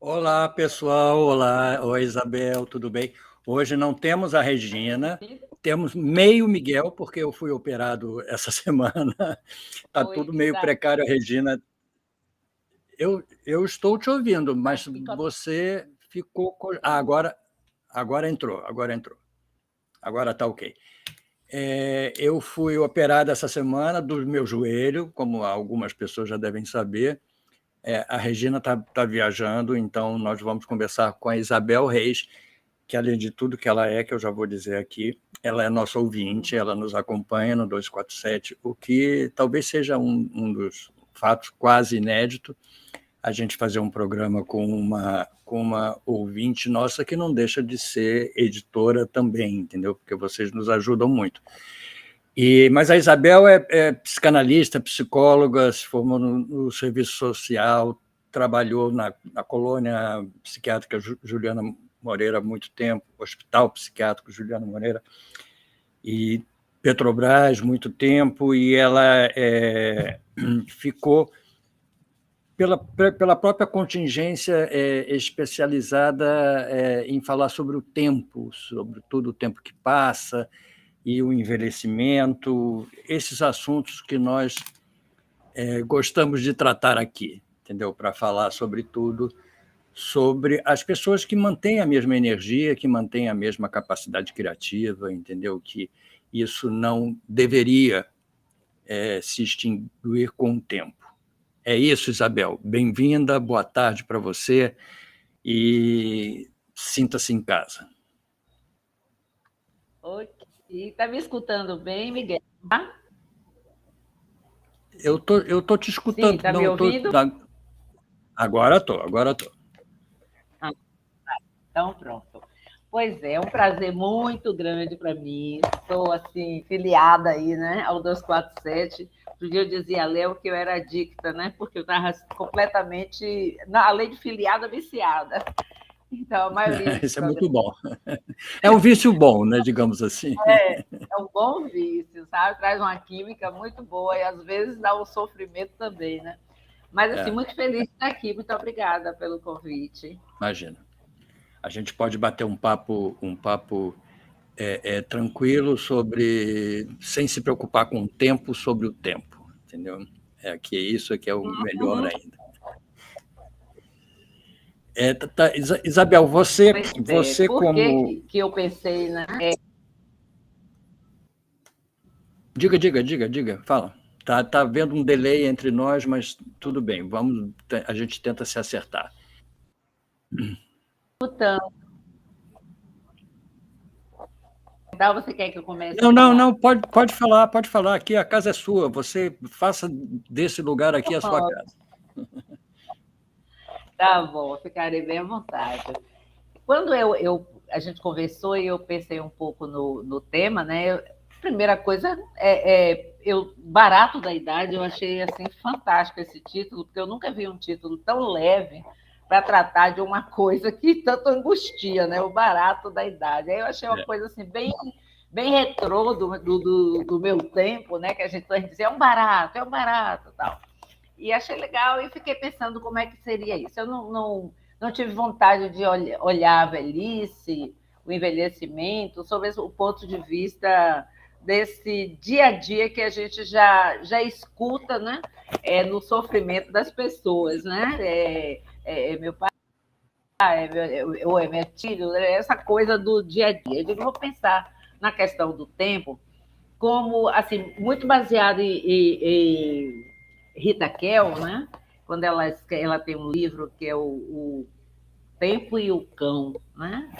Olá, pessoal. Olá, oi, Isabel, tudo bem? Hoje não temos a Regina, temos meio Miguel, porque eu fui operado essa semana. Está Oi, tudo meio tá. precário, Regina. Eu estou te ouvindo, mas Aqui com a... você ficou. Agora entrou, agora entrou. Agora está ok. Eu fui operado essa semana do meu joelho, como algumas pessoas já devem saber. A Regina tá viajando, então nós vamos conversar com a Isabel Reis, que além de tudo que ela é, que eu já vou dizer aqui, ela é nossa ouvinte, ela nos acompanha no 247, o que talvez seja um dos fatos quase inédito, a gente fazer um programa com uma ouvinte nossa que não deixa de ser editora também, entendeu? Porque vocês nos ajudam muito. Mas a Isabel é psicanalista, psicóloga, se formou no serviço social, trabalhou na colônia psiquiátrica Juliana Moreira há muito tempo, Hospital Psiquiátrico Juliana Moreira, e Petrobras muito tempo, e ela ficou, pela própria contingência especializada em falar sobre o tempo, sobre todo o tempo que passa, e o envelhecimento, esses assuntos que nós gostamos de tratar aqui, entendeu? Para falar sobre tudo, sobre as pessoas que mantêm a mesma energia, que mantêm a mesma capacidade criativa, entendeu? Que isso não deveria se extinguir com o tempo. É isso, Isabel. Bem-vinda, boa tarde para você e sinta-se em casa. Ok. Está me escutando bem, Miguel? Ah, Eu tô te sim, escutando. está me Não, ouvindo? agora estou. Ah, então, pronto. Pois é um prazer muito grande para mim. Estou, assim, filiada aí, né, ao 247. Outro dia eu dizia a Léo que eu era adicta, né, porque eu estava completamente, além de filiada, viciada. Então, a maioria dos Isso é muito programas bom. É um vício bom, né, digamos assim. é um bom vício, sabe? Traz uma química muito boa e às vezes dá um sofrimento também, né? Mas, assim, É, muito feliz de estar aqui. Muito obrigada pelo convite. imagina. A gente pode bater um papo tranquilo sobre, sem se preocupar com o tempo, sobre o tempo, entendeu? Que isso que é o melhor Uhum. ainda. Isabel, você, Pois é. você Por que, como... que eu pensei, né? Diga, fala. Tá havendo um delay entre nós, mas tudo bem, a gente tenta se acertar. Escutando. Então, você quer que eu comece a Não, não, falar? não, pode falar, aqui a casa é sua, você faça desse lugar aqui a sua Oh, casa. tá bom, ficarei bem à vontade. Quando a gente conversou e eu pensei um pouco no tema, né? Primeira coisa barato da idade, eu achei assim fantástico esse título, porque eu nunca vi um título tão leve para tratar de uma coisa que tanto angustia, né? O barato da idade. Aí eu achei uma coisa assim bem retrô do meu tempo, né? Que a gente dizia é um barato, tal. E achei legal e fiquei pensando como é que seria isso. Eu não tive vontade de olhar a velhice, o envelhecimento, sob o ponto de vista desse dia a dia que a gente já escuta, né? No sofrimento das pessoas, né? Meu pai, ou é meu tio, essa coisa do dia a dia. Eu digo, vou pensar na questão do tempo como, assim, muito baseado em Rita Kell, né? Quando ela tem um livro que é o Tempo e o Cão, né?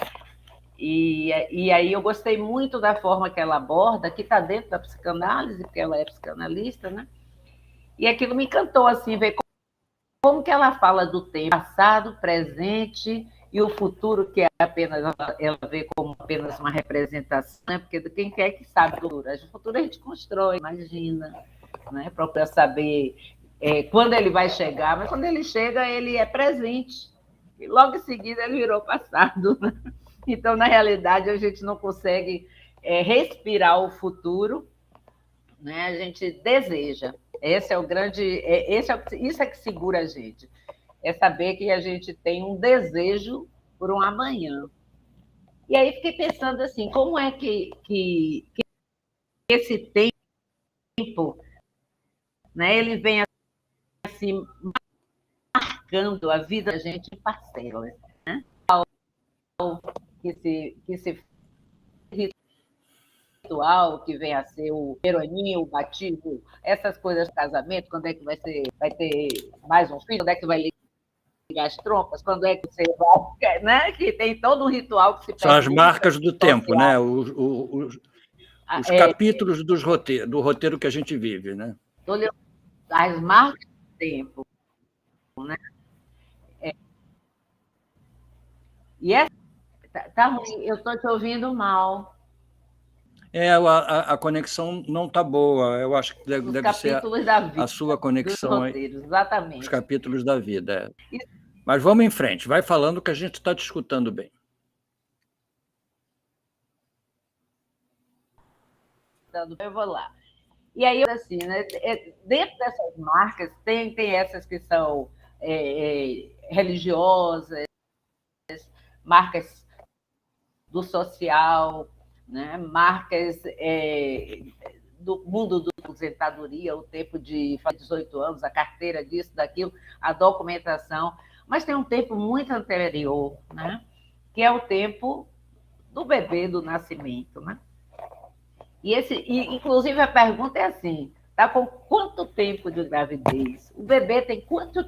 E aí eu gostei muito da forma que ela aborda, que está dentro da psicanálise, porque ela é psicanalista, né? E aquilo me encantou, assim, ver como que ela fala do tempo, passado, presente e o futuro, que é apenas, ela vê como apenas uma representação, né? Porque quem quer que sabe o futuro? O futuro a gente constrói, imagina, né? Para saber quando ele vai chegar, mas quando ele chega, ele é presente. E logo em seguida ele virou passado. Né? Então, na realidade, a gente não consegue respirar o futuro, né? A gente deseja. Esse é o grande. Isso é que segura a gente. é saber que a gente tem um desejo por um amanhã. E aí fiquei pensando assim, como é que esse tempo, né, ele vem assim, marcando a vida da gente em parcelas, né? Que se ritual, que vem a ser o peroninho, o batismo, essas coisas de casamento, quando é que vai ter mais um filho, quando é que vai ligar as trompas, quando é que você vai, né? Que tem todo um ritual que se São as marcas do tempo, né? Os capítulos do roteiro que a gente vive, né? As marcas do tempo, né? E tá ruim, eu estou te ouvindo mal. A conexão não está boa. Eu acho que deve ser a sua conexão aí. Exatamente. Os capítulos da vida. Mas vamos em frente, vai falando que a gente está te escutando bem. Eu vou lá. E aí, assim, né, dentro dessas marcas, tem essas que são religiosas, marcas do social, né, marcas do mundo da aposentadoria, o tempo de 18 anos, a carteira disso, daquilo, a documentação. Mas tem um tempo muito anterior, né, que é o tempo do bebê, do nascimento, né? Inclusive, a pergunta é assim: está com quanto tempo de gravidez? O bebê tem quanto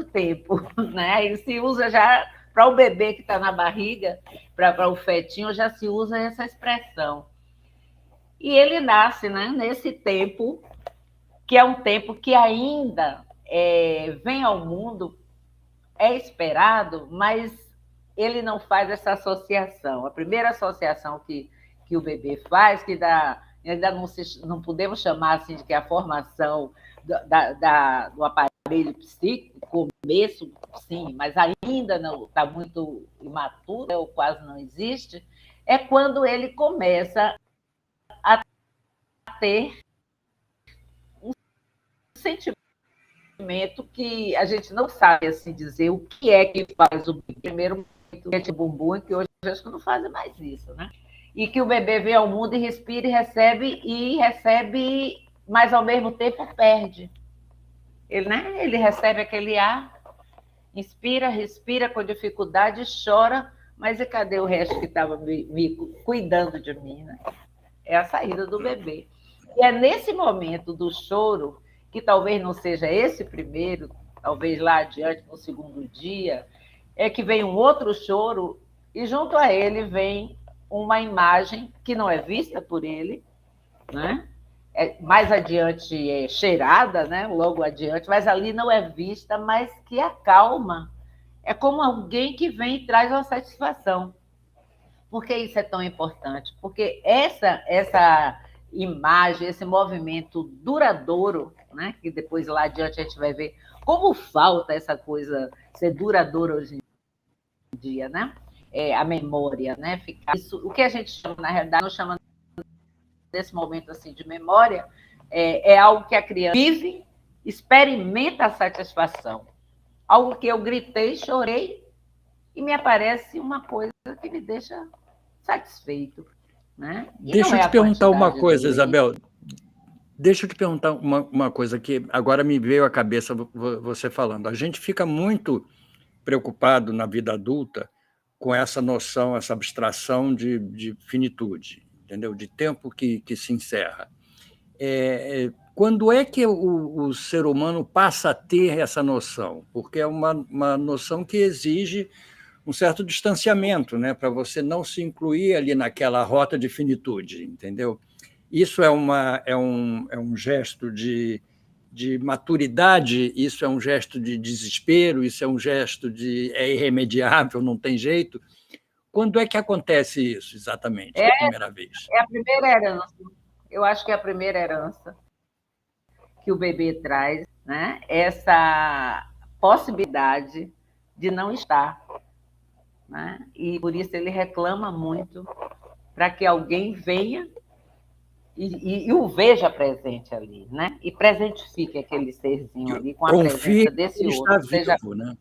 tempo? Né? E se usa já, para o bebê que está na barriga, para o fetinho, já se usa essa expressão. E ele nasce, né, nesse tempo, que é um tempo que ainda vem ao mundo, é esperado, mas ele não faz essa associação. A primeira associação que o bebê faz, que ainda não podemos chamar assim de que a formação do aparelho psíquico, começo, sim, mas ainda não está muito imaturo, ou quase não existe, é quando ele começa a ter um sentimento que a gente não sabe assim dizer o que é que faz o primeiro momento, bumbum, que hoje acho que não fazem mais isso, né? E que o bebê vem ao mundo e respira e recebe, mas ao mesmo tempo perde. Ele recebe aquele ar, inspira, respira com dificuldade, chora, mas e cadê o resto que estava me cuidando de mim? Né? É a saída do bebê. E é nesse momento do choro, que talvez não seja esse primeiro, talvez lá adiante, no segundo dia, é que vem um outro choro e junto a ele vem uma imagem que não é vista por ele, né? Mais adiante é cheirada, né? Logo adiante, mas ali não é vista, mas que acalma. É como alguém que vem e traz uma satisfação. Por que isso é tão importante? Porque essa imagem, esse movimento duradouro, né? Que depois lá adiante a gente vai ver como falta essa coisa ser duradoura hoje em dia, né? A memória, né? O que a gente chama, na realidade, não chama desse momento assim de memória, é algo que a criança vive, experimenta a satisfação. Algo que eu gritei, chorei, e me aparece uma coisa que me deixa satisfeito. Né? Deixa eu te perguntar uma coisa, Isabel. Deixa eu te perguntar uma coisa que agora me veio à cabeça você falando. A gente fica muito preocupado na vida adulta com essa noção, essa abstração de finitude, entendeu? De tempo que se encerra. Quando é que o ser humano passa a ter essa noção? Porque é uma noção que exige um certo distanciamento, né, para você não se incluir ali naquela rota de finitude, entendeu? Isso é um gesto de maturidade, isso é um gesto de desespero, isso é um gesto é irremediável, não tem jeito. Quando é que acontece isso, exatamente, a primeira vez? É a primeira herança. Eu acho que é a primeira herança que o bebê traz, né? Essa possibilidade de não estar. Né? E por isso ele reclama muito para que alguém venha e o veja presente ali, né? E presentifique aquele serzinho ali com a presença desse outro. Está vivo, né?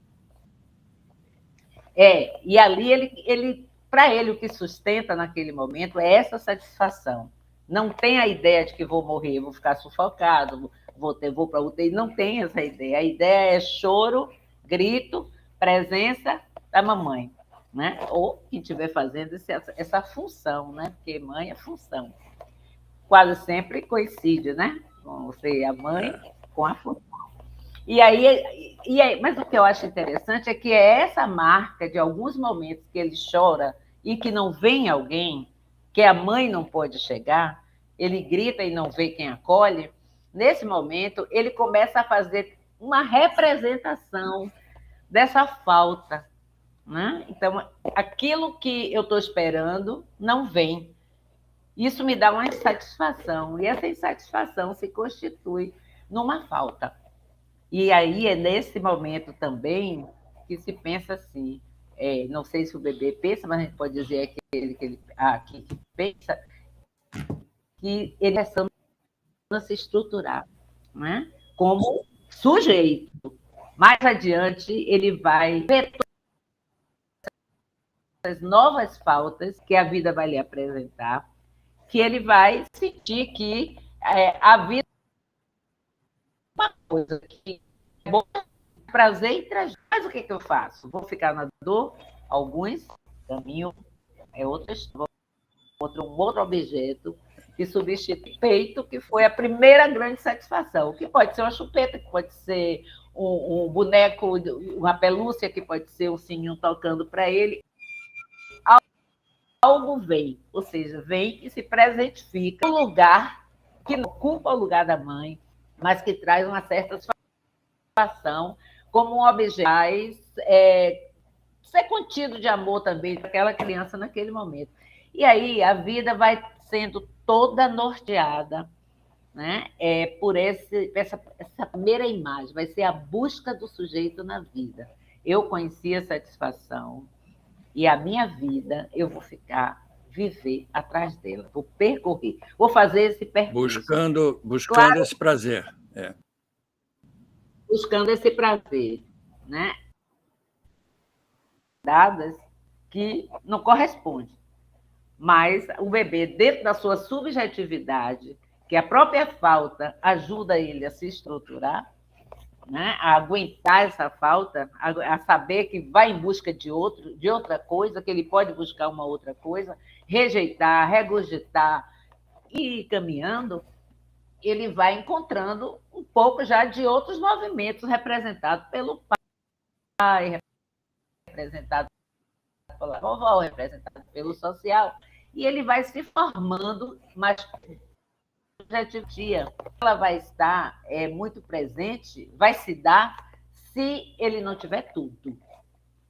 E ali para ele, o que sustenta naquele momento é essa satisfação. Não tem a ideia de que vou morrer, vou ficar sufocado, vou para a UTI, não tem essa ideia. A ideia é choro, grito, presença da mamãe, né? Ou quem estiver fazendo essa função, né? Porque mãe é função. Quase sempre coincide, né? Com você e a mãe, com a função. Mas o que eu acho interessante é que é essa marca de alguns momentos que ele chora e que não vem alguém, que a mãe não pode chegar, ele grita e não vê quem acolhe. Nesse momento, ele começa a fazer uma representação dessa falta, né? Então, aquilo que eu estou esperando não vem. Isso me dá uma insatisfação, e essa insatisfação se constitui numa falta. E aí é nesse momento também que se pensa assim, não sei se o bebê pensa, mas a gente pode dizer que pensa, que ele é começando a se estruturar, né? Como sujeito. Mais adiante, ele vai ver as novas faltas que a vida vai lhe apresentar, que ele vai sentir que a vida é uma coisa que é bom, prazer e tragédia. Mas o que eu faço? Vou ficar na dor? Alguns caminho é outra história, um outro objeto que substitui o peito, que foi a primeira grande satisfação, que pode ser uma chupeta, que pode ser um boneco, uma pelúcia, que pode ser um sininho tocando para ele. Algo vem, ou seja, vem e se presentifica no lugar que não ocupa o lugar da mãe, mas que traz uma certa satisfação como um objeto ser contido de amor também para aquela criança naquele momento. E aí a vida vai sendo toda norteada, né? Por essa primeira imagem, vai ser a busca do sujeito na vida. Eu conheci a satisfação e a minha vida eu vou viver atrás dela, vou percorrer, vou fazer esse percurso. Buscando esse prazer. Buscando esse prazer, né? Dadas que não correspondem. Mas o bebê, dentro da sua subjetividade, que a própria falta ajuda ele a se estruturar, né? A aguentar essa falta, a saber que vai em busca de outra coisa, que ele pode buscar uma outra coisa, rejeitar, regurgitar e ir caminhando, ele vai encontrando um pouco já de outros movimentos representados pelo pai, representado pela vovó, representado pelo social, e ele vai se formando mais dia. Ela vai estar muito presente, vai se dar se ele não tiver tudo.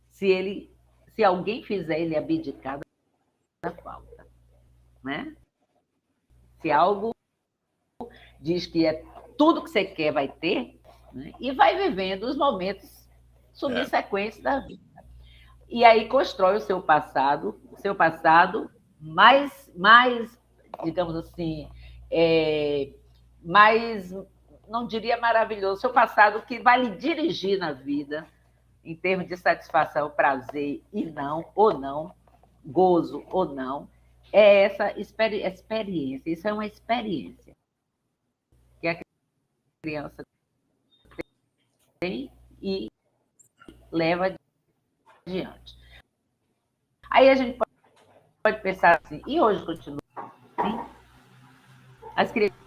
Se alguém fizer ele abdicar da falta, né? Se algo diz que é tudo que você quer vai ter, né? E vai vivendo os momentos subsequentes da vida. E aí constrói o seu passado mais digamos assim, mais, não diria maravilhoso, seu passado que vai lhe dirigir na vida, em termos de satisfação, prazer e não, ou não, gozo ou não, é essa experiência. Isso é uma experiência que a criança tem e leva adiante. Aí a gente pode pensar assim, e hoje continua assim? As crianças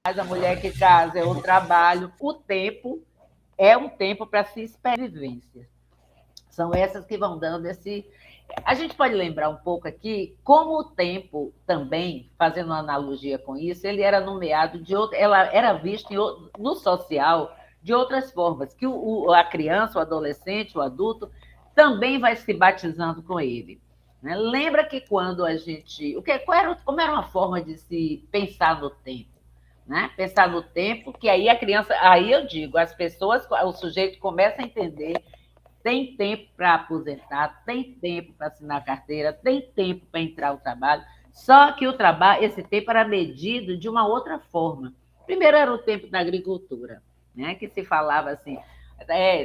a mulher que casa, é o trabalho, o tempo é um tempo para se experiência. São essas que vão dando esse... A gente pode lembrar um pouco aqui como o tempo também, fazendo uma analogia com isso, ele era nomeado ela era visto no social de outras formas, que a criança, o adolescente, o adulto, também vai se batizando com ele. Né? Lembra que quando a gente... Como era uma forma de se pensar no tempo? Né? Pensar no tempo, que aí a criança... Aí eu digo, as pessoas, o sujeito começa a entender, tem tempo para aposentar, tem tempo para assinar carteira, tem tempo para entrar ao trabalho, só que esse tempo era medido de uma outra forma. Primeiro era o tempo da agricultura, né? Que se falava assim,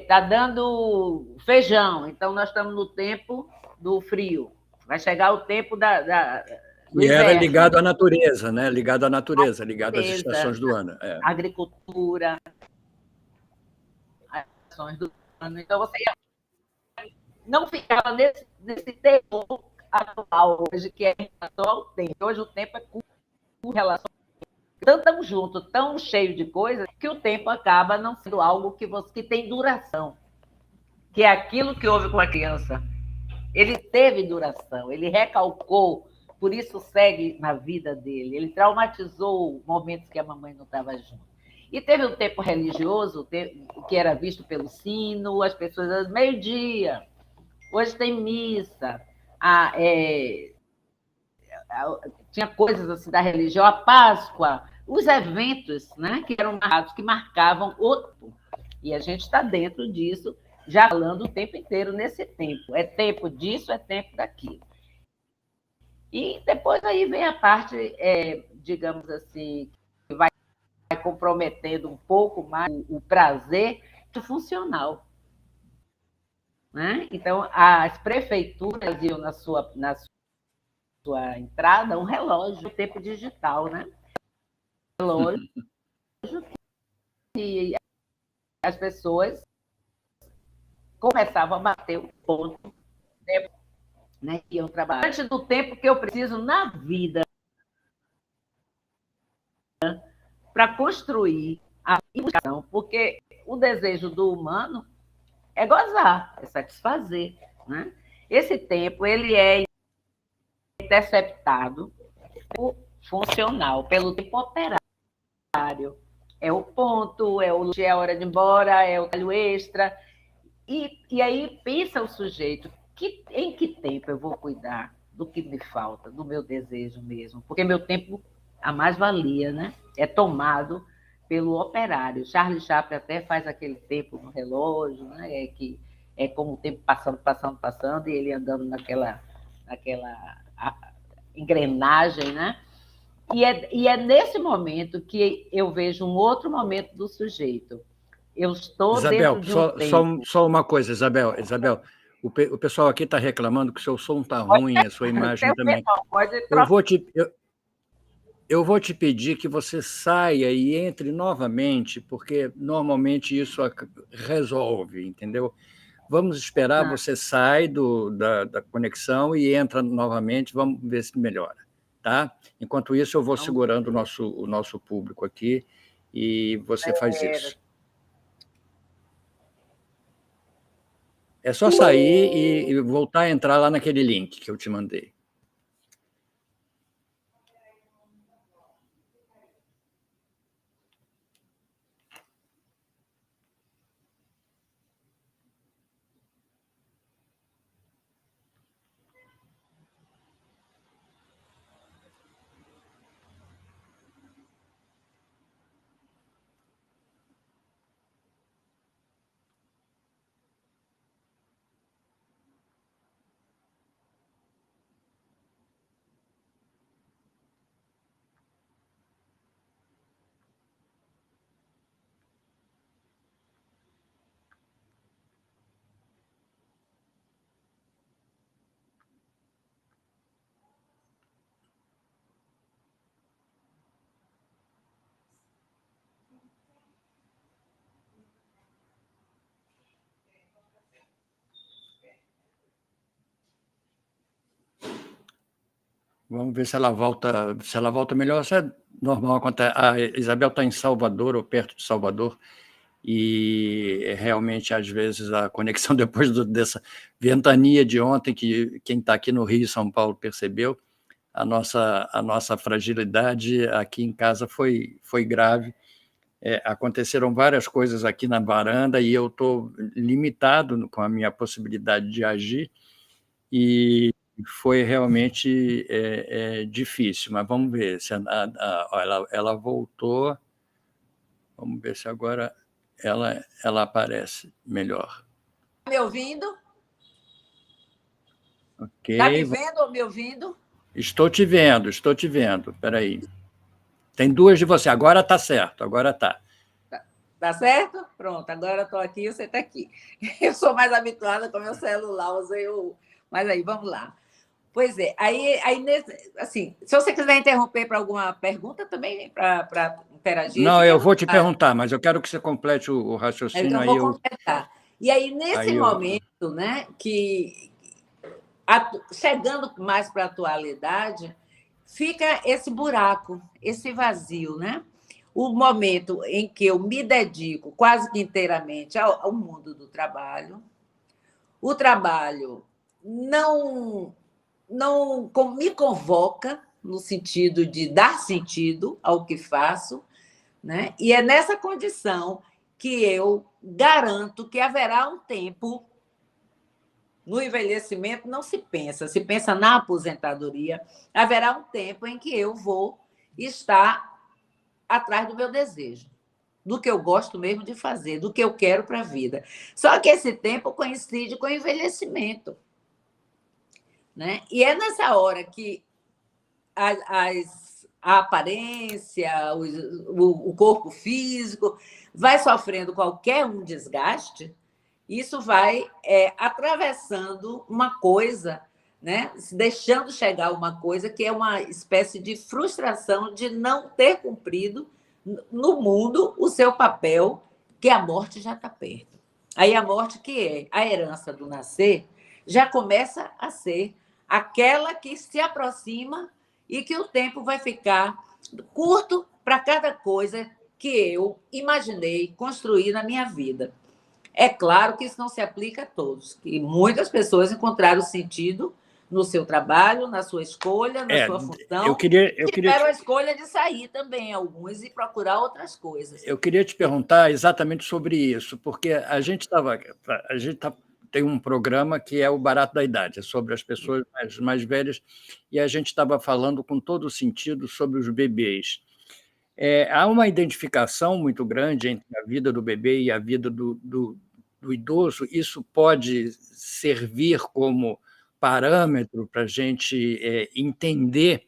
tá dando feijão, então nós estamos no tempo do frio, vai chegar o tempo do E era inverno. ligado à natureza, né? Ligado à natureza, ligado às Natureza, estações do ano. agricultura, as estações do ano. Então, você não ficava nesse tempo atual hoje, que é atual tempo. Hoje o tempo é curto em relação tão junto, tão cheio de coisas, que o tempo acaba não sendo algo que tem duração. Que é aquilo que houve com a criança. Ele teve duração, ele recalcou, por isso segue na vida dele. Ele traumatizou momentos que a mamãe não estava junto. E teve um tempo religioso, que era visto pelo sino, as pessoas, meio-dia, hoje tem missa, tinha coisas assim da religião, a Páscoa, os eventos, né, que eram marcados, que marcavam outro. E a gente está dentro disso, já falando o tempo inteiro nesse tempo. É tempo disso, é tempo daquilo. E depois aí vem a parte, digamos assim, que vai comprometendo um pouco mais o prazer funcional. Né? Então, as prefeituras iam na sua entrada um relógio, tempo digital, né? Relógio, e as pessoas começavam a bater o ponto, né? Iam trabalhar. Antes do tempo que eu preciso na vida para construir a educação, porque o desejo do humano é gozar, é satisfazer, né? Esse tempo ele é interceptado funcional pelo tempo operário. É o ponto, é a hora de ir embora, é o trabalho extra. E aí pensa o sujeito, em que tempo eu vou cuidar do que me falta, do meu desejo mesmo? Porque meu tempo, a mais-valia, né, é tomado pelo operário. Charles Chaplin até faz aquele tempo no relógio, né, que é como o tempo passando, e ele andando naquela engrenagem, né? E é nesse momento que eu vejo um outro momento do sujeito. Eu estou Isabel, dentro de um tempo. só uma coisa, Isabel. O pessoal aqui está reclamando que o seu som está ruim, a sua imagem também. Eu vou te pedir que você saia e entre novamente, porque normalmente isso resolve, entendeu? Vamos esperar, você sai da conexão e entra novamente, vamos ver se melhora, tá? Enquanto isso, eu vou segurando o nosso público aqui e você faz isso. É só sair e voltar a entrar lá naquele link que eu te mandei. Vamos ver se ela volta melhor. Isso é normal. A Isabel está em Salvador, ou perto de Salvador, e realmente, às vezes, a conexão, depois dessa ventania de ontem, que quem está aqui no Rio e São Paulo percebeu, a nossa fragilidade aqui em casa foi grave. Aconteceram várias coisas aqui na varanda e eu estou limitado com a minha possibilidade de agir, e foi realmente difícil, mas vamos ver se ela voltou. Vamos ver se agora ela aparece melhor. Me ouvindo? Ok. Está me vendo ou me ouvindo? Estou te vendo. Espera aí. Tem duas de você. Agora está certo, agora está. Tá certo? Pronto, agora eu estou aqui e você está aqui. Eu sou mais habituada com o meu celular, usei o... Mas aí, vamos lá. Pois é, assim, se você quiser interromper para alguma pergunta também, para interagir, Não, fique à eu vou te vontade. perguntar, mas eu quero que você complete o raciocínio, Então, eu aí vou eu... completar. E aí, nesse Aí eu... momento, né, que chegando mais para a atualidade, fica esse buraco, esse vazio, né? O momento em que eu me dedico quase que inteiramente ao mundo do trabalho, o trabalho não me convoca no sentido de dar sentido ao que faço, né? E é nessa condição que eu garanto que haverá um tempo. No envelhecimento não se pensa, se pensa na aposentadoria. Haverá um tempo em que eu vou estar atrás do meu desejo, do que eu gosto mesmo de fazer, do que eu quero para a vida. Só que esse tempo coincide com o envelhecimento, né? E é nessa hora que a aparência, o corpo físico vai sofrendo qualquer um desgaste. Isso vai atravessando uma coisa, né? Deixando chegar uma coisa que é uma espécie de frustração de não ter cumprido no mundo o seu papel, que a morte já está perto. Aí a morte, que é a herança do nascer, já começa a ser aquela que se aproxima e que o tempo vai ficar curto para cada coisa que eu imaginei construir na minha vida. É claro que isso não se aplica a todos, que muitas pessoas encontraram sentido no seu trabalho, na sua escolha, na sua eu função, queria tiveram a escolha de sair também, alguns, e procurar outras coisas. Eu queria te perguntar exatamente sobre isso, porque a gente tem um programa que é o Barato da Idade, é sobre as pessoas mais velhas, e a gente estava falando com todo o sentido sobre os bebês. Há uma identificação muito grande entre a vida do bebê e a vida do idoso. Isso pode servir como parâmetro para a gente entender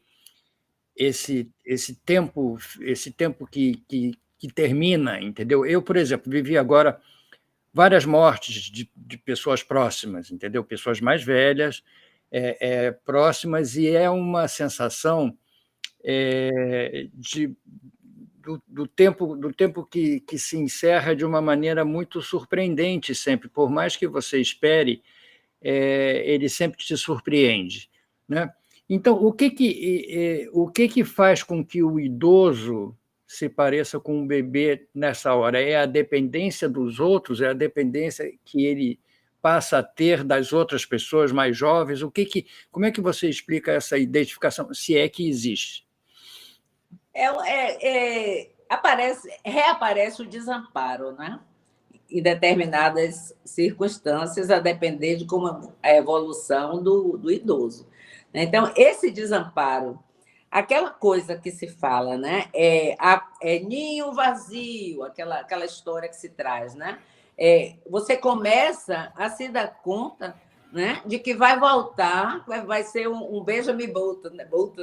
esse tempo que termina, entendeu? Eu, por exemplo, vivi agora várias mortes de pessoas próximas, entendeu? Pessoas mais velhas, próximas, e é uma sensação do tempo que se encerra de uma maneira muito surpreendente sempre, por mais que você espere, ele sempre te surpreende, né? Então, o que faz com que o idoso se pareça com um bebê nessa hora? É a dependência dos outros? É a dependência que ele passa a ter das outras pessoas mais jovens? Como é que você explica essa identificação, se é que existe? Reaparece o desamparo, né? Em determinadas circunstâncias, a depender de como a evolução do idoso. Então, esse desamparo, aquela coisa que se fala, né? Ninho vazio, aquela história que se traz, né? Você começa a se dar conta, né, de que vai voltar, vai ser um Benjamin Button,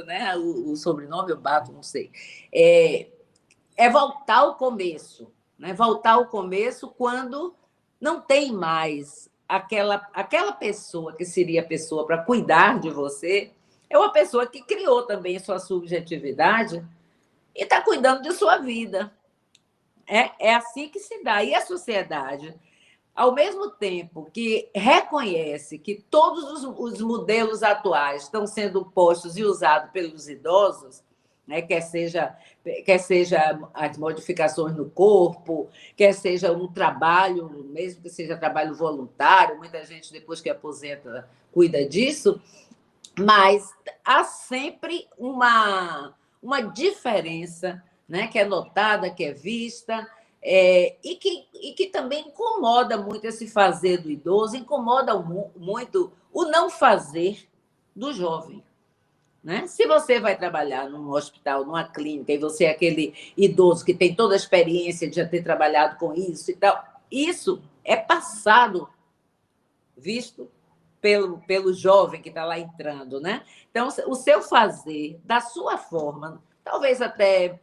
né? O sobrenome eu bato, não sei. Voltar ao começo, né? Voltar ao começo quando não tem mais aquela pessoa que seria a pessoa para cuidar de você, é uma pessoa que criou também sua subjetividade e está cuidando de sua vida. É assim que se dá. E a sociedade, ao mesmo tempo que reconhece que todos os modelos atuais estão sendo postos e usados pelos idosos, né, quer seja as modificações no corpo, quer seja um trabalho, mesmo que seja trabalho voluntário, muita gente, depois que aposenta, cuida disso, mas há sempre uma diferença, né, que é notada, que é vista, e que também incomoda muito esse fazer do idoso, incomoda muito o não fazer do jovem. Né? Se você vai trabalhar num hospital, numa clínica, e você é aquele idoso que tem toda a experiência de já ter trabalhado com isso e tal, isso é passado, visto pelo jovem que está lá entrando. Né? Então, o seu fazer, da sua forma, talvez até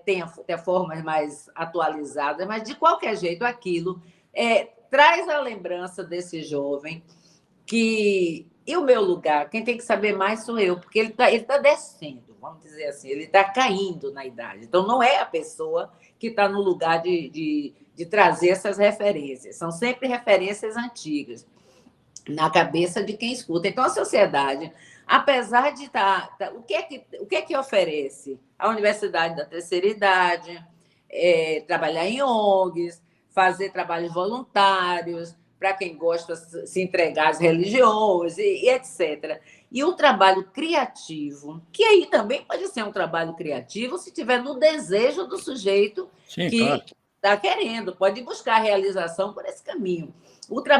tenha formas mais atualizadas, mas, de qualquer jeito, aquilo traz a lembrança desse jovem que... E o meu lugar, quem tem que saber mais sou eu, porque ele tá descendo, vamos dizer assim, ele está caindo na idade. Então, não é a pessoa que está no lugar de trazer essas referências. São sempre referências antigas, na cabeça de quem escuta. Então, a sociedade, apesar de estar... O que é que oferece? A Universidade da Terceira Idade, trabalhar em ONGs, fazer trabalhos voluntários, para quem gosta de se entregar às religiões, e etc. E o trabalho criativo, que aí também pode ser um trabalho criativo se tiver no desejo do sujeito. Sim, que claro. Está querendo, pode buscar a realização por esse caminho.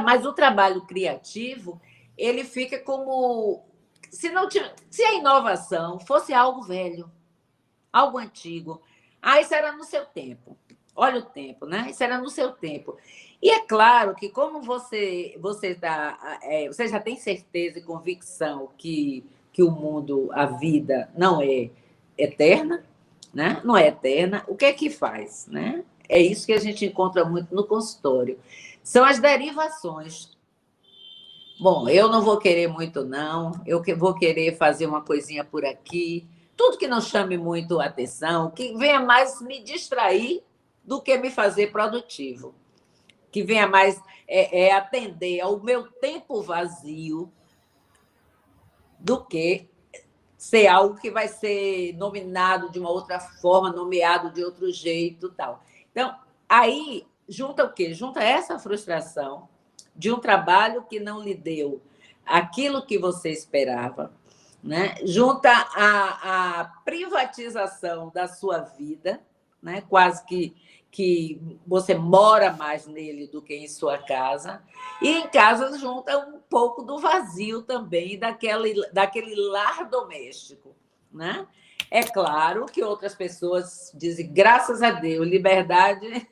Mas o trabalho criativo, ele fica como... Se a inovação fosse algo velho, algo antigo, isso era no seu tempo. Olha o tempo, né? Isso era no seu tempo. E é claro que, como você já tem certeza e convicção que o mundo, a vida, não é eterna, né? Não é eterna, o que é que faz? Né? É isso que a gente encontra muito no consultório. São as derivações. Bom, eu não vou querer muito, não. Eu vou querer fazer uma coisinha por aqui. Tudo que não chame muito a atenção, que venha mais me distrair do que me fazer produtivo. Que venha mais atender ao meu tempo vazio do que ser algo que vai ser nominado de uma outra forma, nomeado de outro jeito, tal. Então, aí junta o quê? Junta essa frustração de um trabalho que não lhe deu aquilo que você esperava, né? Junta a privatização da sua vida, né? Quase que você mora mais nele do que em sua casa, e em casa junta um pouco do vazio também daquele lar doméstico, né? É claro que outras pessoas dizem, graças a Deus, liberdade,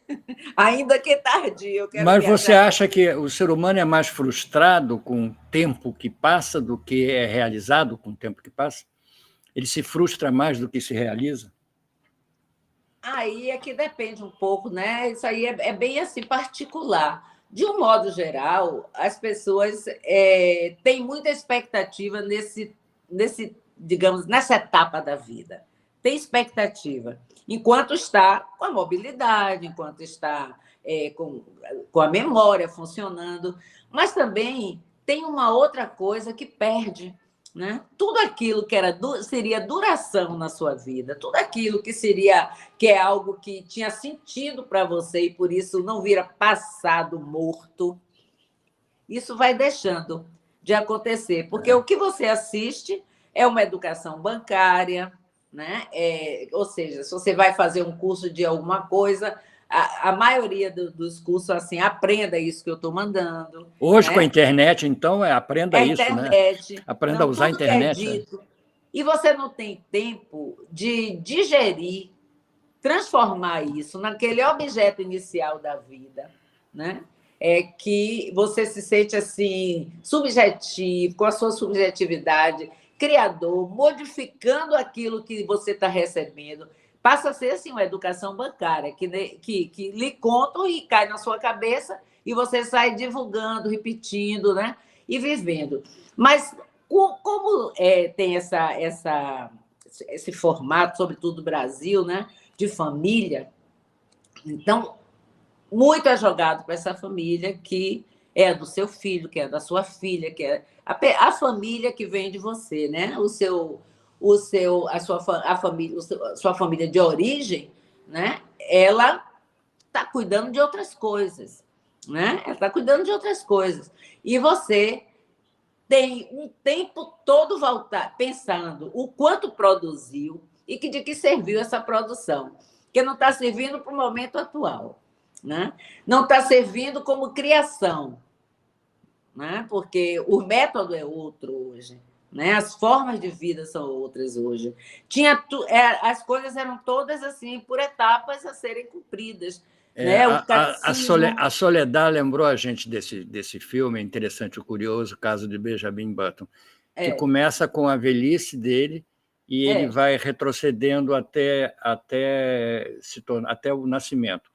ainda que tardia. Mas você acha que o ser humano é mais frustrado com o tempo que passa do que é realizado com o tempo que passa? Ele se frustra mais do que se realiza? Aí é que depende um pouco, né? Isso aí é bem assim particular. De um modo geral, as pessoas têm muita expectativa digamos, nessa etapa da vida. Tem expectativa. Enquanto está com a mobilidade, enquanto está com a memória funcionando, mas também tem uma outra coisa que perde. Né? Tudo aquilo que seria duração na sua vida, tudo aquilo que é algo que tinha sentido para você e por isso não vira passado morto, isso vai deixando de acontecer, porque o que você assiste é uma educação bancária, né? Ou seja, se você vai fazer um curso de alguma coisa, a maioria dos cursos, assim, aprenda isso que eu estou mandando. Hoje, né? Com a internet, então, aprenda isso, internet, né? Aprenda a usar a internet. Que é dito, e você não tem tempo de digerir, transformar isso naquele objeto inicial da vida, né? Que você se sente assim, subjetivo, com a sua subjetividade, criador, modificando aquilo que você está recebendo. Passa a ser assim, uma educação bancária, que lhe contam e cai na sua cabeça e você sai divulgando, repetindo, né? E vivendo. Mas como tem esse formato, sobretudo no Brasil, né? De família, então, muito é jogado para essa família que é do seu filho, que é da sua filha, que é a família que vem de você, né? A sua família de origem, né? Ela está cuidando de outras coisas, né? Ela está cuidando de outras coisas. E você tem um tempo todo pensando o quanto produziu e de que serviu essa produção, que não está servindo para o momento atual, né? Não está servindo como criação, né? Porque o método é outro hoje. Né? As formas de vida são outras hoje. As coisas eram todas assim, por etapas a serem cumpridas. Né? A Soledad lembrou a gente desse filme interessante, o curioso caso de Benjamin Button, que começa com a velhice dele e ele vai retrocedendo até o nascimento.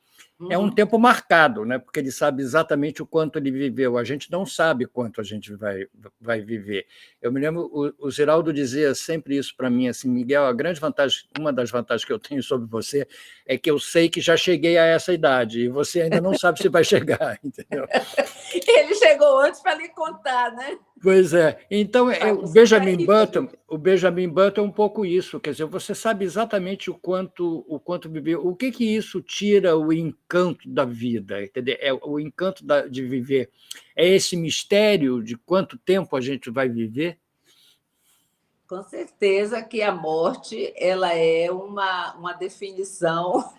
É um tempo marcado, né? Porque ele sabe exatamente o quanto ele viveu. A gente não sabe quanto a gente vai viver. Eu me lembro, o Ziraldo dizia sempre isso para mim, assim, Miguel, uma das vantagens que eu tenho sobre você é que eu sei que já cheguei a essa idade e você ainda não sabe se vai chegar, entendeu? Ele chegou antes para lhe contar, né? Pois é. Então, o Benjamin Button é um pouco isso, quer dizer, você sabe exatamente o quanto viveu. O que isso tira o encanto da vida, entendeu? O encanto de viver. É esse mistério de quanto tempo a gente vai viver? Com certeza que a morte ela é uma definição,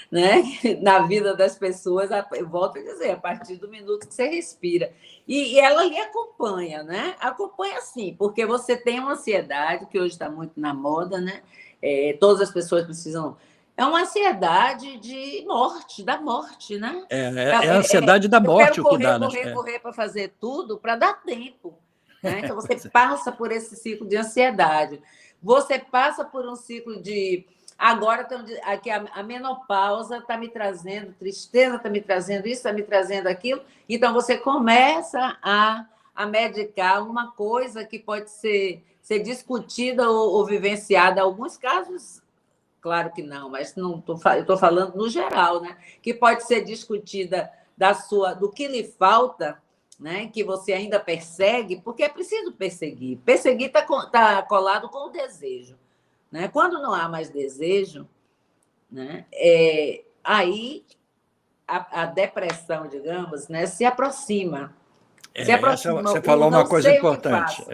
né, na vida das pessoas, eu volto a dizer, a partir do minuto que você respira. E ela lhe acompanha, né? Acompanha sim, porque você tem uma ansiedade, que hoje está muito na moda, né? Todas as pessoas precisam. É uma ansiedade de morte, da morte, né? É a ansiedade da morte eu o que quero dá. correr para fazer tudo para dar tempo. Né? Então, você passa por esse ciclo de ansiedade. Você passa por um ciclo de... Agora, aqui a menopausa está me trazendo tristeza, está me trazendo isso, está me trazendo aquilo. Então, você começa a medicar uma coisa que pode ser discutida ou vivenciada. Em alguns casos, claro que não, mas não eu estou falando no geral, né? Que pode ser discutida do que lhe falta, né? Que você ainda persegue, porque é preciso perseguir. Perseguir está colado com o desejo. Né? Quando não há mais desejo, né? Aí a depressão, digamos, né? Se aproxima. Você falou uma coisa importante.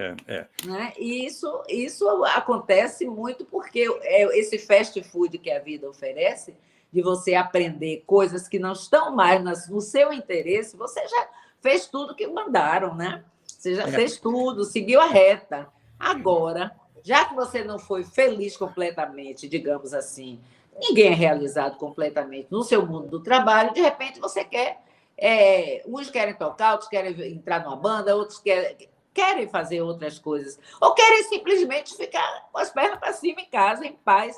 Né? E isso acontece muito porque esse fast food que a vida oferece, de você aprender coisas que não estão mais no seu interesse, você já fez tudo que mandaram, né? Você já fez tudo, seguiu a reta. Agora, já que você não foi feliz completamente, digamos assim, ninguém é realizado completamente no seu mundo do trabalho, de repente você quer... uns querem tocar, outros querem entrar numa banda, outros querem fazer outras coisas. Ou querem simplesmente ficar com as pernas para cima em casa, em paz.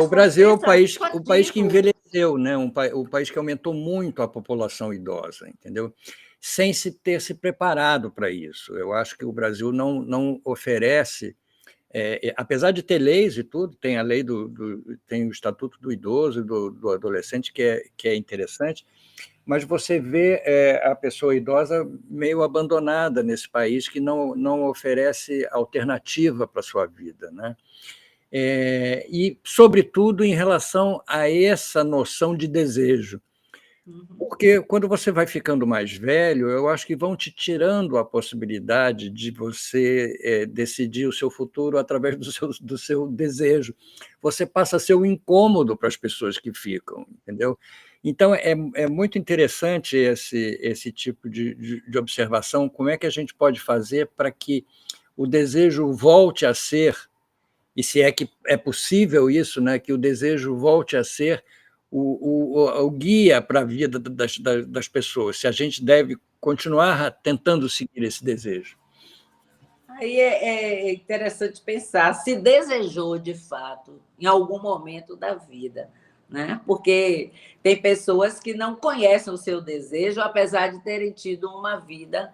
O Brasil é o país que envelheceu, né? O país que aumentou muito a população idosa, entendeu? Sem ter se preparado para isso. Eu acho que o Brasil não oferece, apesar de ter leis e tudo, tem a lei tem o Estatuto do Idoso e do Adolescente, que é interessante, mas você vê a pessoa idosa meio abandonada nesse país que não oferece alternativa para a sua vida, né? E, sobretudo, em relação a essa noção de desejo. Porque quando você vai ficando mais velho, eu acho que vão te tirando a possibilidade de você decidir o seu futuro através do seu desejo. Você passa a ser um incômodo para as pessoas que ficam, entendeu? Então, é muito interessante esse tipo de observação. Como é que a gente pode fazer para que o desejo volte a ser, e se é que é possível isso, né, que o desejo volte a ser o guia para a vida das pessoas, se a gente deve continuar tentando seguir esse desejo. Aí é interessante pensar se desejou, de fato, em algum momento da vida, né? Porque tem pessoas que não conhecem o seu desejo, apesar de terem tido uma vida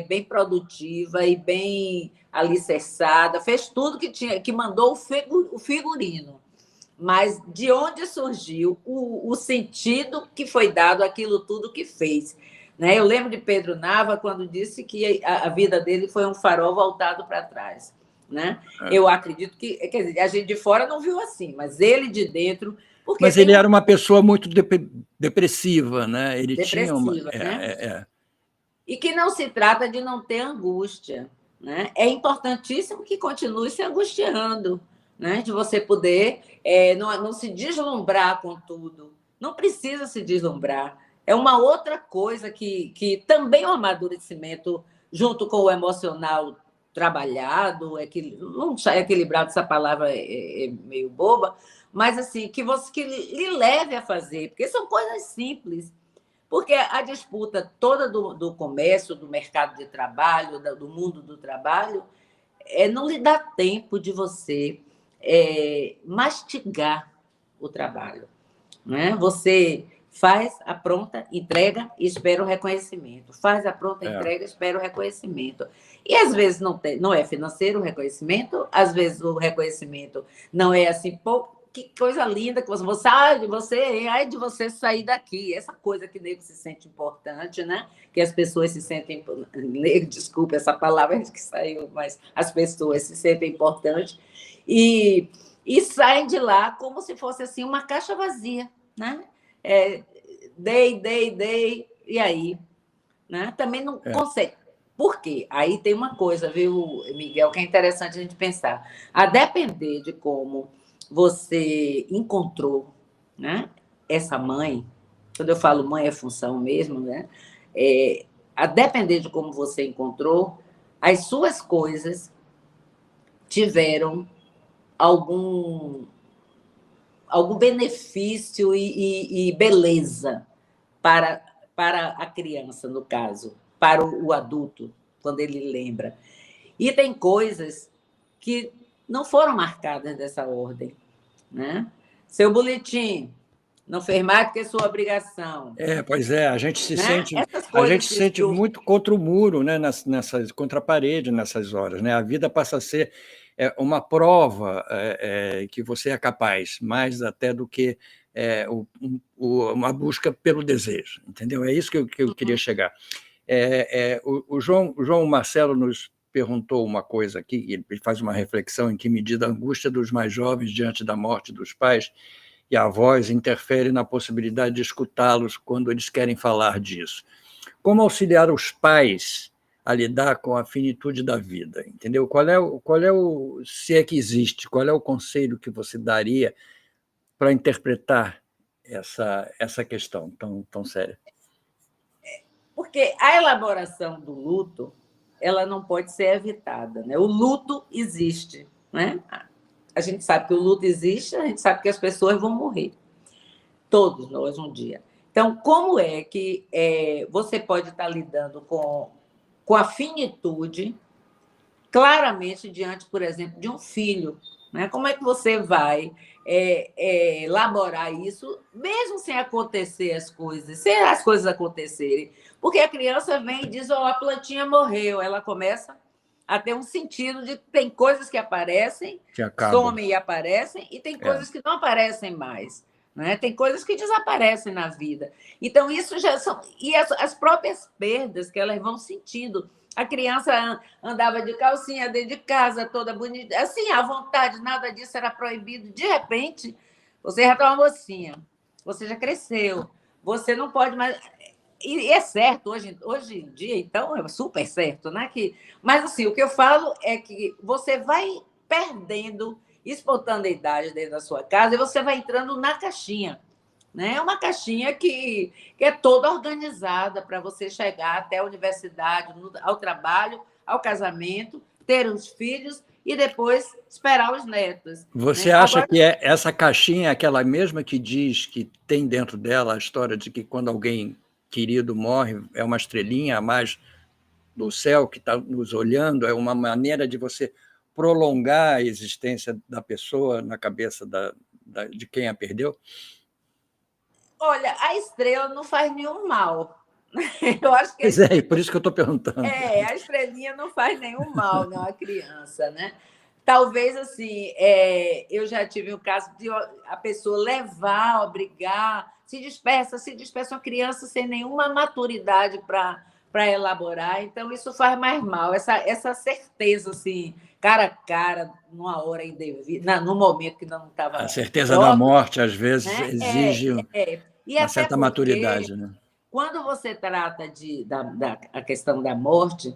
bem produtiva e bem alicerçada, fez tudo que mandou o figurino. Mas de onde surgiu o sentido que foi dado àquilo tudo que fez? Né? Eu lembro de Pedro Nava quando disse que a vida dele foi um farol voltado para trás. Né? Eu acredito que, quer dizer, a gente de fora não viu assim, mas ele de dentro... Mas ele era uma pessoa muito depressiva, né? Ele depressiva, tinha né? E que não se trata de não ter angústia. Né? É importantíssimo que continue se angustiando, né? De você poder não se deslumbrar com tudo. Não precisa se deslumbrar. É uma outra coisa que também é um amadurecimento, junto com o emocional trabalhado, não equilibrado, essa palavra é meio boba, mas assim, que lhe leve a fazer, porque são coisas simples. Porque a disputa toda do comércio, do mercado de trabalho, do mundo do trabalho, não lhe dá tempo de você mastigar o trabalho, né? Você faz, apronta, entrega e espera o reconhecimento. Faz, apronta, entrega, espera o reconhecimento. E às vezes não é financeiro o reconhecimento, às vezes o reconhecimento não é assim, pô, que coisa linda que ai de você sair daqui. Essa coisa que o nego se sente importante, né? Que as pessoas se sentem, desculpa essa palavra que saiu, mas as pessoas se sentem importantes e saem de lá como se fosse assim uma caixa vazia, né? Dei, e aí? Né? Também não consegue. Por quê? Aí tem uma coisa, viu, Miguel, que é interessante a gente pensar. A depender de como você encontrou, né, essa mãe, quando eu falo mãe é função mesmo, né? A depender de como você encontrou, as suas coisas tiveram algum benefício e beleza para a criança, no caso, para o adulto, quando ele lembra. E tem coisas que não foram marcadas dessa ordem, né? Seu boletim não fez mais do que sua obrigação. Pois é, a gente se né? sente muito contra o muro, né? Contra a parede nessas horas, né? A vida passa a ser uma prova que você é capaz, mais até do que uma busca pelo desejo, entendeu? É isso que eu queria chegar. O João Marcelo nos perguntou uma coisa aqui, ele faz uma reflexão em que medida a angústia dos mais jovens diante da morte dos pais e a voz interfere na possibilidade de escutá-los quando eles querem falar disso. Como auxiliar os pais a lidar com a finitude da vida, entendeu? Se é que existe, qual é o conselho que você daria para interpretar essa questão tão séria? Porque a elaboração do luto, ela não pode ser evitada, né? O luto existe, né? A gente sabe que o luto existe, a gente sabe que as pessoas vão morrer. Todos nós um dia. Então, como é que você pode estar lidando com a finitude claramente diante, por exemplo, de um filho? Né? Como é que você vai elaborar isso, mesmo sem acontecer as coisas, sem as coisas acontecerem? Porque a criança vem e diz, a plantinha morreu. Ela começa a ter um sentido de que tem coisas que aparecem, somem e aparecem, e tem coisas que não aparecem mais. Né? Tem coisas que desaparecem na vida. Então, isso já são... E as próprias perdas que elas vão sentindo. A criança andava de calcinha dentro de casa, toda bonita, assim, à vontade, nada disso era proibido. De repente, você já está uma mocinha, você já cresceu, você não pode mais... E é certo, hoje em dia, então, é super certo, né? Mas, assim, o que eu falo é que você vai perdendo espontaneidade dentro da sua casa e você vai entrando na caixinha. Né? É uma caixinha que é toda organizada para você chegar até a universidade, ao trabalho, ao casamento, ter os filhos e depois esperar os netos. Você acha que essa caixinha é aquela mesma que diz que tem dentro dela a história de que quando alguém querido morre, é uma estrelinha a mais do céu que está nos olhando, é uma maneira de você prolongar a existência da pessoa na cabeça de quem a perdeu? Olha, a estrela não faz nenhum mal. Eu acho que pois é, por isso que eu estou perguntando. A estrelinha não faz nenhum mal, não, a criança, né? Talvez, assim, eu já tive um caso de a pessoa levar, obrigar, se dispersa uma criança sem nenhuma maturidade para elaborar, então isso faz mais mal, essa certeza, assim, cara a cara, numa hora indevida, num momento que não estava... A certeza próprio, da morte, às vezes, né? Exige uma certa porque, maturidade, né? Quando você trata a questão da morte,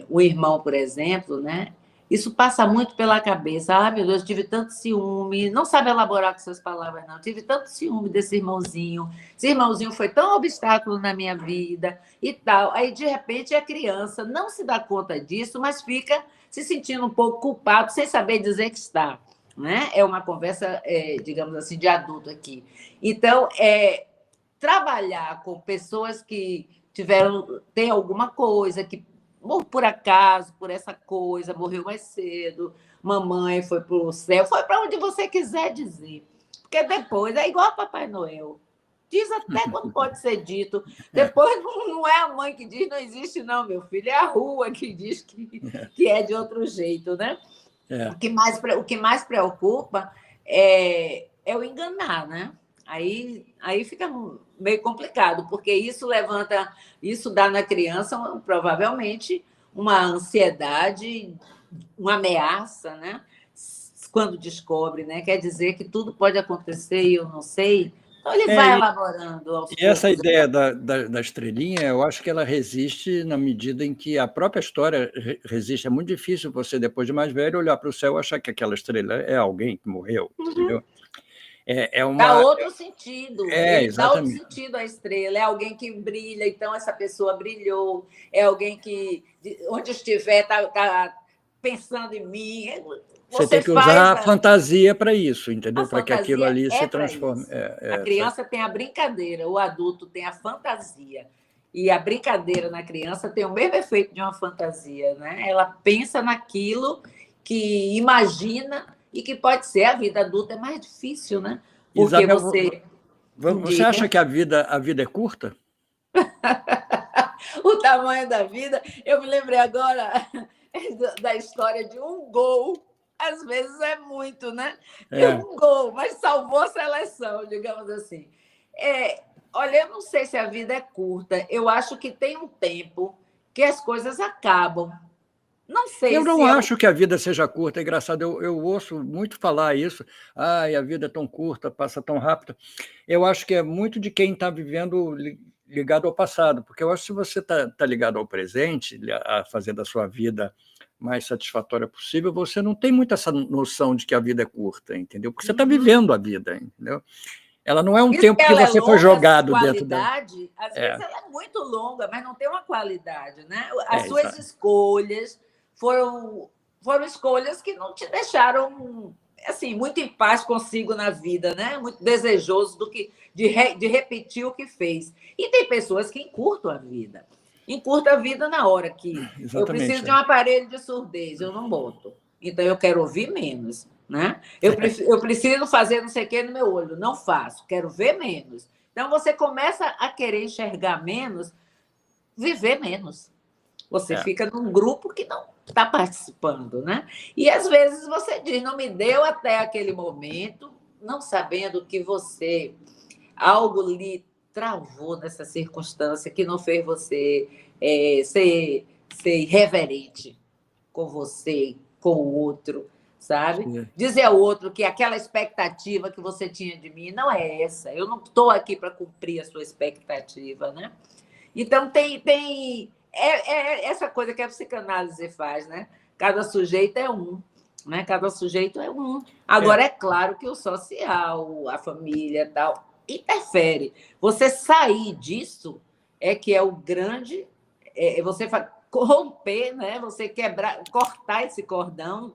o irmão, por exemplo, né? Isso passa muito pela cabeça. Meu Deus, tive tanto ciúme. Não sabe elaborar com suas palavras, não. Tive tanto ciúme desse irmãozinho. Esse irmãozinho foi tão obstáculo na minha vida e tal. Aí, de repente, a criança não se dá conta disso, mas fica se sentindo um pouco culpado, sem saber dizer que está. Né? É uma conversa, digamos assim, de adulto aqui. Então, trabalhar com pessoas que têm alguma coisa, que por acaso, por essa coisa, morreu mais cedo, mamãe foi para o céu, foi para onde você quiser dizer. Porque depois é igual a Papai Noel. Diz até quando pode ser dito. Depois não é a mãe que diz, não existe, não, meu filho, é a rua que diz que é de outro jeito, né? É. O que mais preocupa é o enganar, né? Aí fica meio complicado, porque isso dá na criança provavelmente uma ansiedade, uma ameaça, né? Quando descobre, né? Quer dizer que tudo pode acontecer e eu não sei. Então ele vai elaborando aos poucos. E essa ideia da estrelinha, eu acho que ela resiste na medida em que a própria história resiste. É muito difícil você, depois de mais velho, olhar para o céu e achar que aquela estrela é alguém que morreu, entendeu? Dá outro sentido. Ele dá outro exatamente. sentido à estrela. É alguém que brilha, então essa pessoa brilhou. É alguém que, onde estiver, está pensando em mim. Você tem que usar a fantasia para isso, entendeu? Para que aquilo ali se transforme. A criança tem a brincadeira, o adulto tem a fantasia. E a brincadeira na criança tem o mesmo efeito de uma fantasia, né? Ela pensa naquilo que imagina e que pode ser. A vida adulta é mais difícil, né? Porque Isabel, você acha que a vida é curta? O tamanho da vida. Eu me lembrei agora da história de um gol. Às vezes é muito, né? Um gol, mas salvou a seleção, digamos assim. Olha, eu não sei se a vida é curta. Eu acho que tem um tempo que as coisas acabam. Não sei. Eu não acho que a vida seja curta. É engraçado, eu ouço muito falar isso. Ai, a vida é tão curta, passa tão rápido. Eu acho que é muito de quem está vivendo ligado ao passado, porque eu acho que se você está ligado ao presente, a fazer da sua vida mais satisfatória possível, você não tem muito essa noção de que a vida é curta, entendeu? Porque você está vivendo a vida, entendeu? Ela não é um tempo que você foi jogado dentro da... Às vezes ela é muito longa, mas não tem uma qualidade, né? As suas escolhas foram escolhas que não te deixaram assim muito em paz consigo na vida, né? Muito desejoso de repetir o que fez. E tem pessoas que encurtam a vida. Encurta a vida na hora que eu preciso de um aparelho de surdez, eu não boto. Então, eu quero ouvir menos. Né? Eu preciso fazer não sei o que no meu olho, não faço, quero ver menos. Então, você começa a querer enxergar menos, viver menos. Você fica num grupo que não está participando. Né? E, às vezes, você diz, não me deu até aquele momento, não sabendo que algo lhe travou nessa circunstância que não fez você ser irreverente com você, com o outro, sabe? Dizer ao outro que aquela expectativa que você tinha de mim não é essa. Eu não estou aqui para cumprir a sua expectativa, né? Então, tem essa coisa que a psicanálise faz, né? Cada sujeito é um. Né? Cada sujeito é um. Agora, é claro que o social, a família tal, interfere. Você sair disso é que é o grande... você romper, né? Você cortar esse cordão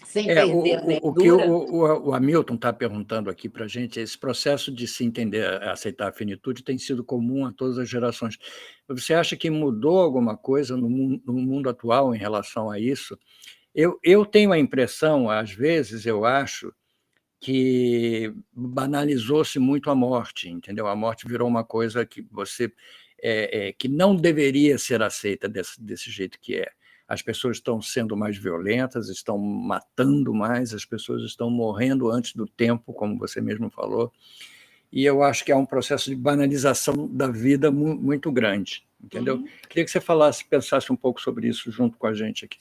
sem perder a verdura. O que o Hamilton está perguntando aqui para a gente, esse processo de se entender, aceitar a finitude, tem sido comum a todas as gerações. Você acha que mudou alguma coisa no mundo atual em relação a isso? Eu tenho a impressão, às vezes, eu acho, que banalizou-se muito a morte, entendeu? A morte virou uma coisa que que não deveria ser aceita desse jeito que é. As pessoas estão sendo mais violentas, estão matando mais, as pessoas estão morrendo antes do tempo, como você mesmo falou, e eu acho que há um processo de banalização da vida muito grande, entendeu? Queria que você pensasse um pouco sobre isso junto com a gente aqui.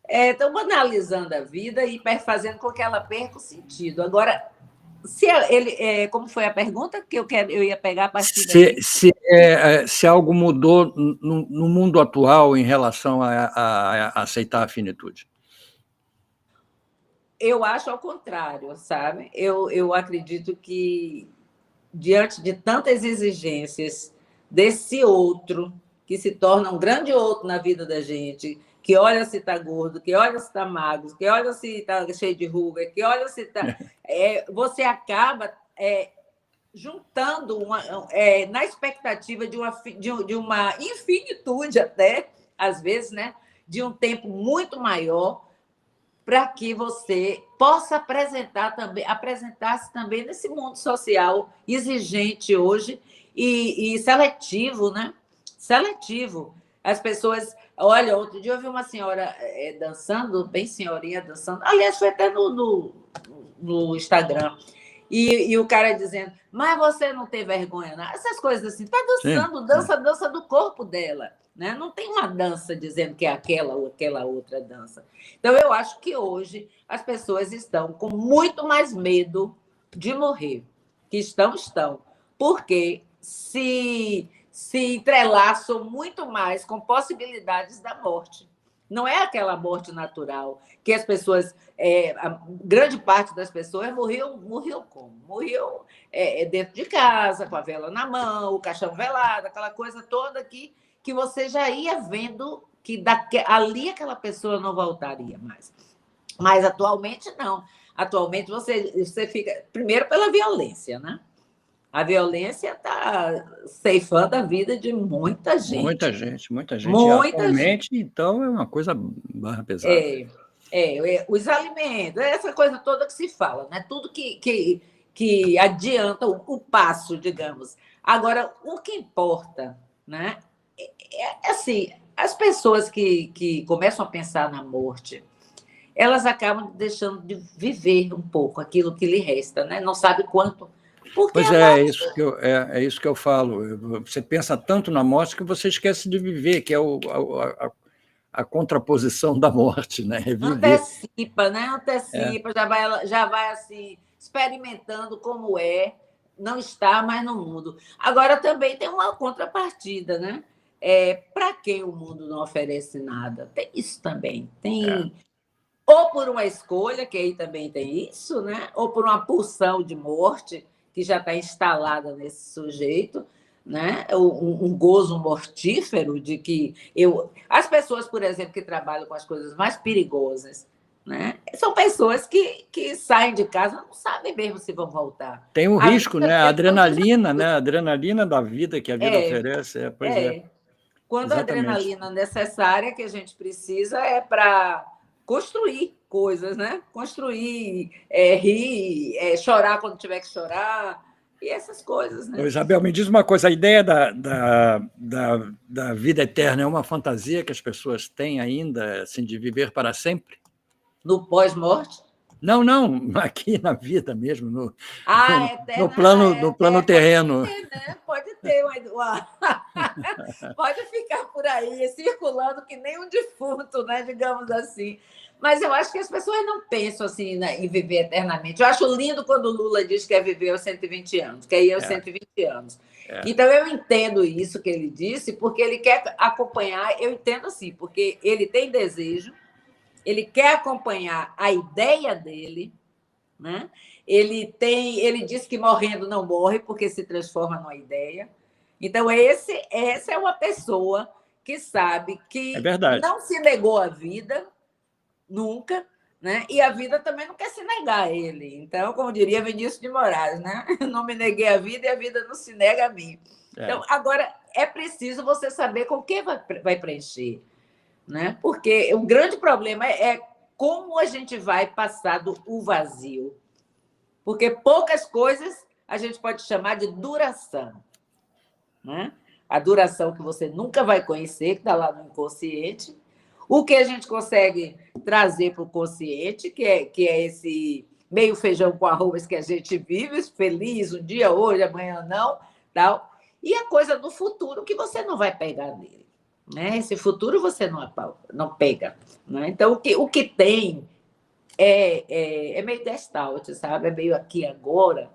Estão banalizando a vida e fazendo com que ela perca o sentido. Agora, como foi a pergunta que eu ia pegar a partir daí? Se algo mudou no mundo atual em relação a aceitar a finitude. Eu acho ao contrário, sabe? Eu acredito que, diante de tantas exigências desse outro, que se torna um grande outro na vida da gente, que olha se está gordo, que olha se está magro, que olha se está cheio de ruga, que olha se está... você acaba na expectativa de uma infinitude até, às vezes, né, de um tempo muito maior para que você possa apresentar-se também nesse mundo social exigente hoje e seletivo, né? Seletivo. As pessoas... Olha, outro dia eu vi uma senhora dançando, bem senhorinha dançando, aliás, foi até no Instagram, e o cara dizendo, mas você não tem vergonha, não? Essas coisas assim, está dançando, dança do corpo dela. Né? Não tem uma dança dizendo que é aquela ou aquela outra dança. Então, eu acho que hoje as pessoas estão com muito mais medo de morrer. Que estão. Porque se entrelaçam muito mais com possibilidades da morte. Não é aquela morte natural que as pessoas, a grande parte das pessoas morriam como? Morriam dentro de casa, com a vela na mão, o caixão velado, aquela coisa toda que você já ia vendo que ali aquela pessoa não voltaria mais. Mas atualmente não. Atualmente você fica, primeiro, pela violência, né? A violência está ceifando a vida de muita gente. Muita gente. Muita Atualmente, gente. Então, é uma coisa barra pesada. Os alimentos, essa coisa toda que se fala, né? Tudo que adianta o passo, digamos. Agora, o que importa, né? Assim, as pessoas que começam a pensar na morte, elas acabam deixando de viver um pouco aquilo que lhe resta, né? Não sabe quanto. Pois é isso que eu falo. Você pensa tanto na morte que você esquece de viver, que é a contraposição da morte, né? Antecipa, né? Já vai assim, experimentando como não estar mais no mundo. Agora também tem uma contrapartida, né? Para quem o mundo não oferece nada. Tem isso também. Tem ou por uma escolha, que aí também tem isso, né? Ou por uma pulsão de morte que já está instalada nesse sujeito, né? Um gozo mortífero de que as pessoas, por exemplo, que trabalham com as coisas mais perigosas, né? São pessoas que saem de casa não sabem mesmo se vão voltar. Tem o risco, né? A adrenalina, né? A adrenalina da vida que a vida oferece. Quando Exatamente. A adrenalina necessária que a gente precisa é para construir coisas, né? Construir, rir, chorar quando tiver que chorar, e essas coisas, né? Isabel, me diz uma coisa, a ideia da vida eterna é uma fantasia que as pessoas têm ainda, assim, de viver para sempre? No pós-morte? Não, aqui na vida mesmo, no plano terreno. Pode ter, né? Pode ficar por aí, circulando que nem um defunto, né? Digamos assim. Mas eu acho que as pessoas não pensam assim, né, em viver eternamente. Eu acho lindo quando o Lula diz que quer viver aos 120 anos, quer ir aos 120 anos. Então, eu entendo isso que ele disse, porque ele quer acompanhar, eu entendo assim, porque ele tem desejo, ele quer acompanhar a ideia dele, né? Ele diz que morrendo não morre, porque se transforma numa ideia. Então, essa é uma pessoa que sabe que não se negou à vida, nunca, né? E a vida também não quer se negar a ele. Então, como diria Vinícius de Moraes, né? Eu não me neguei à vida e a vida não se nega a mim. Então, agora, é preciso você saber com o que vai preencher, né? Porque o grande problema é como a gente vai passar o vazio. Porque poucas coisas a gente pode chamar de duração, né? A duração que você nunca vai conhecer, que está lá no inconsciente. O que a gente consegue trazer para o consciente, que é esse meio feijão com arroz que a gente vive, feliz, um dia hoje, amanhã não, tal. E a coisa do futuro que você não vai pegar nele, né? Esse futuro você não pega, né? Então, o que tem é meio gestalt, sabe? É meio aqui agora,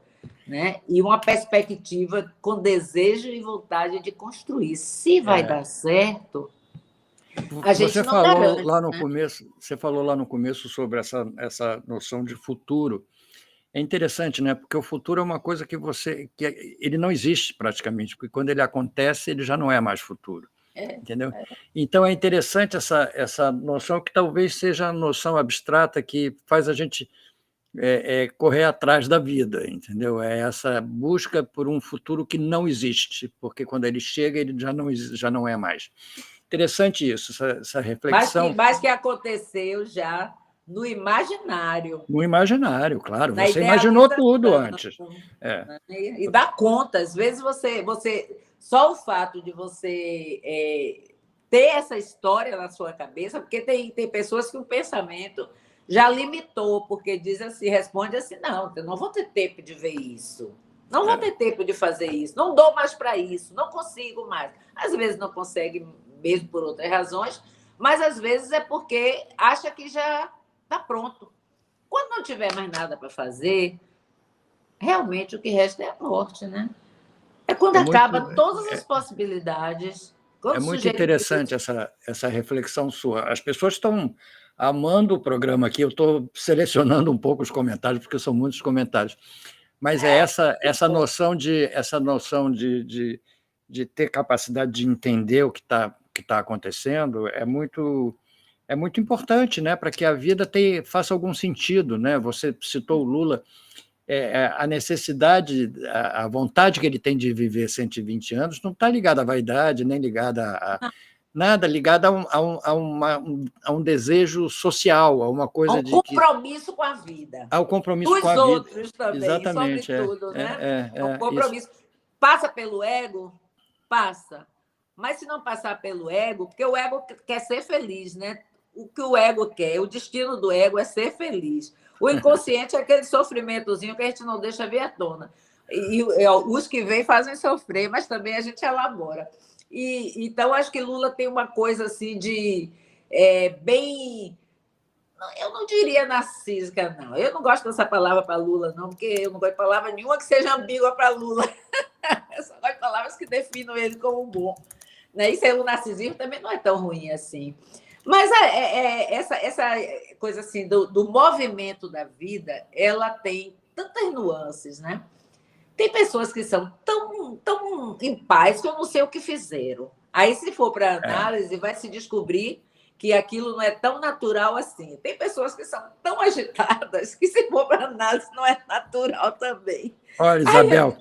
né? E uma perspectiva com desejo e vontade de construir. Se vai dar certo, a gente não garante, lá no começo, você falou lá no começo sobre essa noção de futuro. É interessante, né? Porque o futuro é uma coisa que ele não existe praticamente, porque quando ele acontece, ele já não é mais futuro. Entendeu? Então, é interessante essa noção, que talvez seja a noção abstrata que faz a gente correr atrás da vida, entendeu? É essa busca por um futuro que não existe, porque quando ele chega, ele já não é mais. interessante isso, essa Mas reflexão. que aconteceu já no imaginário, No imaginário, claro. na Você imaginou idealização, tudo antes. É. né? E dá conta. Às vezes só o fato de você ter essa história na sua cabeça, porque tem pessoas que o pensamento já limitou, porque diz assim, responde assim, não, eu não vou ter tempo de ver isso, não vou ter tempo de fazer isso, não dou mais para isso, não consigo mais. Às vezes não consegue mesmo por outras razões, mas às vezes é porque acha que já está pronto. Quando não tiver mais nada para fazer, realmente o que resta é a morte, né? É quando acaba todas as possibilidades. É muito interessante essa reflexão sua. As pessoas estão amando o programa aqui. Eu estou selecionando um pouco os comentários, porque são muitos comentários. Mas essa noção de ter capacidade de entender o que tá acontecendo é muito importante, né, para que a vida faça algum sentido, né? Você citou o Lula. A necessidade, a vontade que ele tem de viver 120 anos não está ligada à vaidade, nem ligada a nada, ligada a um desejo social, a uma coisa de compromisso com a vida. Ao compromisso com a vida. Dos outros também, exatamente, sobretudo, né? O compromisso. Isso. Passa pelo ego? Passa. Mas se não passar pelo ego, porque o ego quer ser feliz, né? O que o ego quer, o destino do ego é ser feliz. O inconsciente é aquele sofrimentozinho que a gente não deixa vir à tona. E os que vêm fazem sofrer, mas também a gente elabora. Então, acho que Lula tem uma coisa assim de bem... Eu não diria narcísica, não. Eu não gosto dessa palavra para Lula, não, porque eu não gosto de palavra nenhuma que seja ambígua para Lula. Eu só gosto de palavras que definam ele como bom. Né? E ser o narcisismo também não é tão ruim assim. Mas essa coisa assim do movimento da vida, ela tem tantas nuances, né? Tem pessoas que são tão em paz que eu não sei o que fizeram. Aí, se for para análise, vai se descobrir que aquilo não é tão natural assim. Tem pessoas que são tão agitadas que, se for para análise, não é natural também. Olha, Isabel,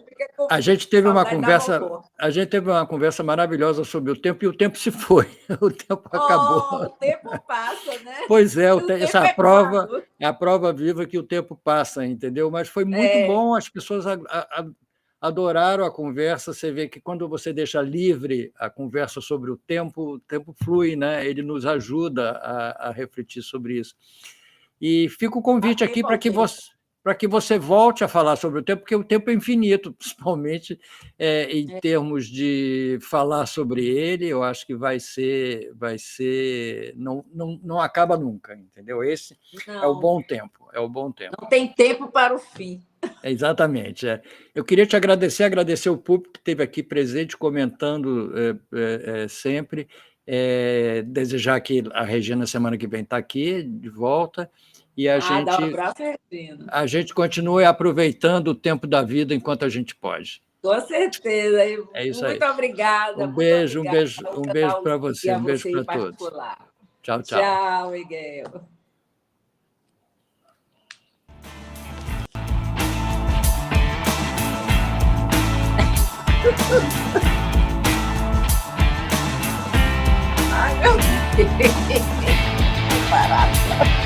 a gente teve uma conversa maravilhosa sobre o tempo, e o tempo se foi. O tempo acabou. O tempo passa, né? Pois é, essa é a prova viva que o tempo passa, entendeu? Mas foi muito bom, as pessoas adoraram a conversa. Você vê que quando você deixa livre a conversa sobre o tempo flui, né? Ele nos ajuda a refletir sobre isso. E fica o convite aqui para que você volte a falar sobre o tempo, porque o tempo é infinito, principalmente em termos de falar sobre ele. Eu acho que vai ser não acaba nunca, entendeu? Esse é o bom tempo, Não tem tempo para o fim. Exatamente. Eu queria te agradecer o público que esteve aqui presente, comentando sempre, desejar que a Regina, semana que vem, está aqui, de volta, e dá um abraço, Regina. A gente continue aproveitando o tempo da vida enquanto a gente pode. Com certeza. É isso muito obrigada. Um beijo para você, um beijo para todos. Tchau, tchau. Tchau, Miguel. Ai, meu Deus. Parada.